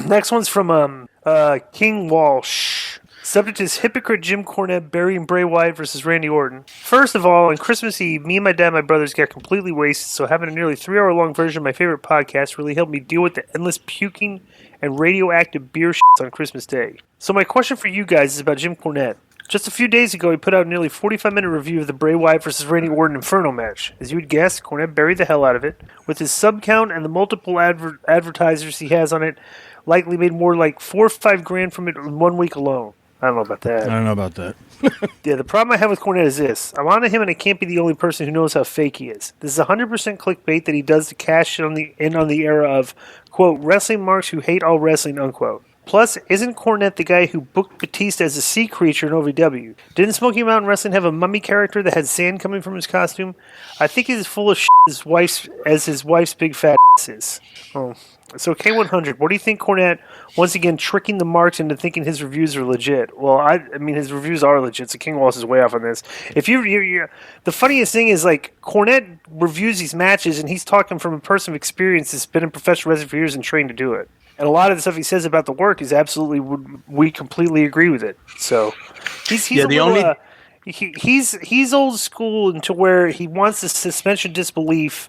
Next one's from King Walsh. Subject is hypocrite Jim Cornette burying Bray Wyatt versus Randy Orton. First of all, on Christmas Eve, me and my dad and my brothers got completely wasted, so having a nearly 3-hour-long version of my favorite podcast really helped me deal with the endless puking and radioactive beer shits on Christmas Day. So my question for you guys is about Jim Cornette. Just a few days ago, he put out a nearly 45-minute review of the Bray Wyatt vs. Randy Orton Inferno match. As you would guess, Cornette buried the hell out of it. With his sub count and the multiple advertisers he has on it, likely made more like $4 or $5 grand from it in 1 week alone. I don't know about that. Yeah, the problem I have with Cornette is this. I'm on to him, and I can't be the only person who knows how fake he is. This is 100% clickbait that he does to cash in on the era of, quote, wrestling marks who hate all wrestling, unquote. Plus, isn't Cornette the guy who booked Batista as a sea creature in OVW? Didn't Smoky Mountain Wrestling have a mummy character that had sand coming from his costume? I think he's as full of shit as his wife's big fat ass is. Oh. So K100, what do you think Cornette, once again, tricking the marks into thinking his reviews are legit? Well, I mean, his reviews are legit, so King Wallace is way off on this. If you the funniest thing is, like, Cornette reviews these matches, and he's talking from a person of experience that's been in professional wrestling for years and trained to do it. And a lot of the stuff he says about the work is absolutely, we completely agree with it. So he's old school into where he wants the suspension of disbelief.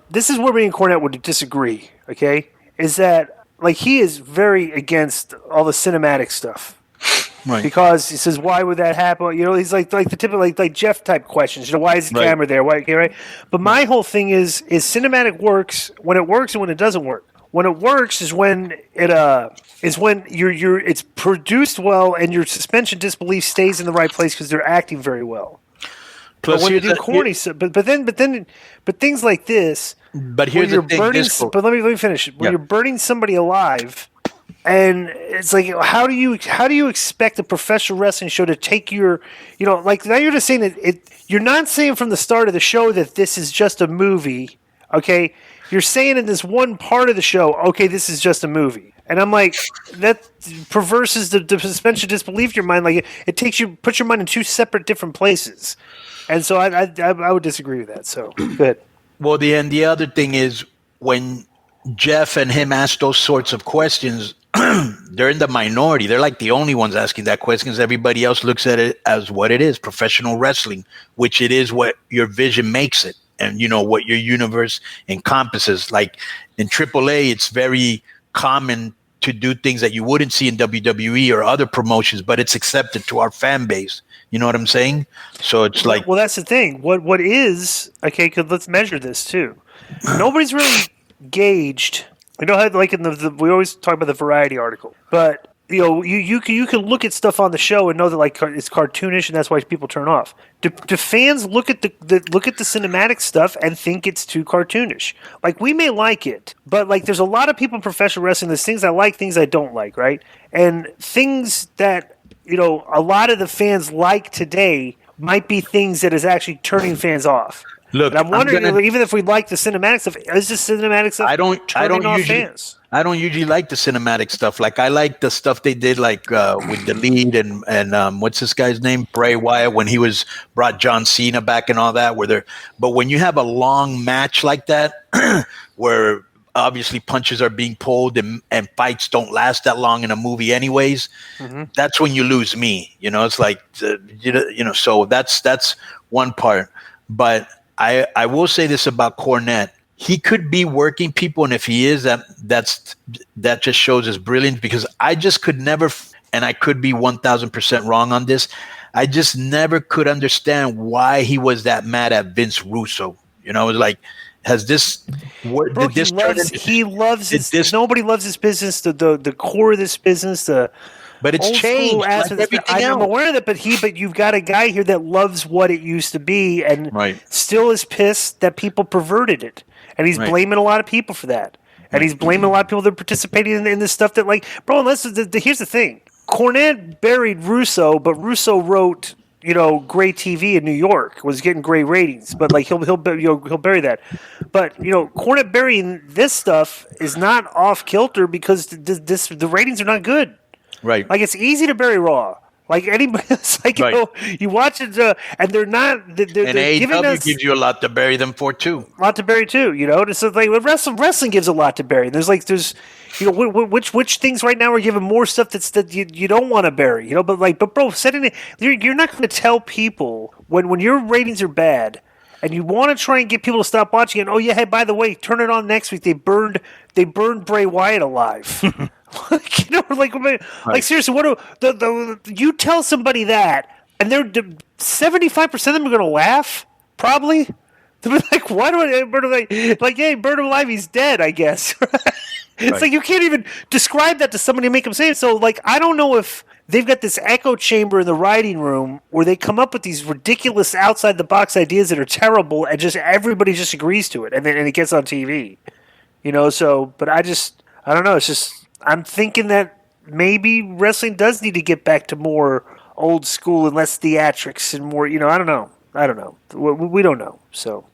This is where me and Cornette would disagree. Okay, is that like he is very against all the cinematic stuff, right? Because he says, "Why would that happen?" You know, he's like the typical like Jeff type questions. You know, why is the camera there? Why? Okay, right? But my whole thing is cinematic works when it works and when it doesn't work. When it works is when it's produced well and your suspension of disbelief stays in the right place because they're acting very well. Plus, but when you do corny stuff, but things like this. But here's the thing. But let me finish. When you're burning somebody alive, and it's like, how do you expect a professional wrestling show to take your, like now you're just saying that you're not saying from the start of the show that this is just a movie, okay? You're saying in this one part of the show, okay, this is just a movie. And I'm like, that perverses the suspension of disbelief in your mind. Like puts your mind in two separate different places. And so I would disagree with that. So good. Well, the other thing is when Jeff and him ask those sorts of questions, they're in the minority. They're like the only ones asking that question because everybody else looks at it as what it is, professional wrestling, which it is what your vision makes it. And, what your universe encompasses. Like in AAA, it's very common to do things that you wouldn't see in WWE or other promotions, but it's accepted to our fan base. You know what I'm saying? So it's like... Well, that's the thing. What is... Okay, because let's measure this, too. Nobody's really gauged... like in we always talk about the Variety article. But, you can look at stuff on the show and know that like it's cartoonish and that's why people turn off. Do fans look at the cinematic stuff and think it's too cartoonish? Like, we may like it, but like there's a lot of people in professional wrestling, there's things I like, things I don't like, right? And things that... a lot of the fans like today might be things that is actually turning fans off. Look, and I'm wondering, even if we like the cinematic stuff, is the cinematic stuff turning off fans? I don't usually like the cinematic stuff. Like I like the stuff they did, like with the lead and what's this guy's name, Bray Wyatt, when he brought John Cena back and all that. But when you have a long match like that, where obviously punches are being pulled and fights don't last that long in a movie anyways, that's when you lose me. It's like, so that's one part. But I will say this about Cornette. He could be working people, and if he is, that just shows his brilliance, because I just could never, and I could be 1,000% wrong on this, I just never could understand why he was that mad at Vince Russo. It was like, has this... Bro, he loves this. Nobody loves this business, the core of this business, but it's changed. Like I'm aware of that, but you've got a guy here that loves what it used to be and still is pissed that people perverted it. And he's blaming a lot of people for that. And he's blaming a lot of people that are participating in this stuff that, like, bro, here's the thing. Cornette buried Russo, but Russo wrote, great TV in New York, was getting great ratings. But, like, he'll bury that. But, Cornette burying this stuff is not off kilter because the ratings are not good. Right. Like, it's easy to bury Raw. Like anybody, it's like Right. you watch it, and they're not. They're And giving AEW us gives you a lot to bury them for too. a lot to bury too. It's like wrestling gives a lot to bury. There's which things right now are giving more stuff that you don't want to bury. But bro, setting it, you're not going to tell people when your ratings are bad. And you want to try and get people to stop watching it. Oh yeah, hey, by the way, turn it on next week. They burned Bray Wyatt alive. Like seriously, what do you tell somebody that, and they're 75% of them are going to laugh? Probably. They'll be like, "Why do I burn him like, yeah, burn him alive? He's dead, I guess." It's like you can't even describe that to somebody and make them say it. So, like, I don't know if they've got this echo chamber in the writing room where they come up with these ridiculous outside the box ideas that are terrible, and just everybody just agrees to it, and then it gets on TV. So, but I don't know. It's just I'm thinking that maybe wrestling does need to get back to more old school and less theatrics and more. I don't know. We don't know. So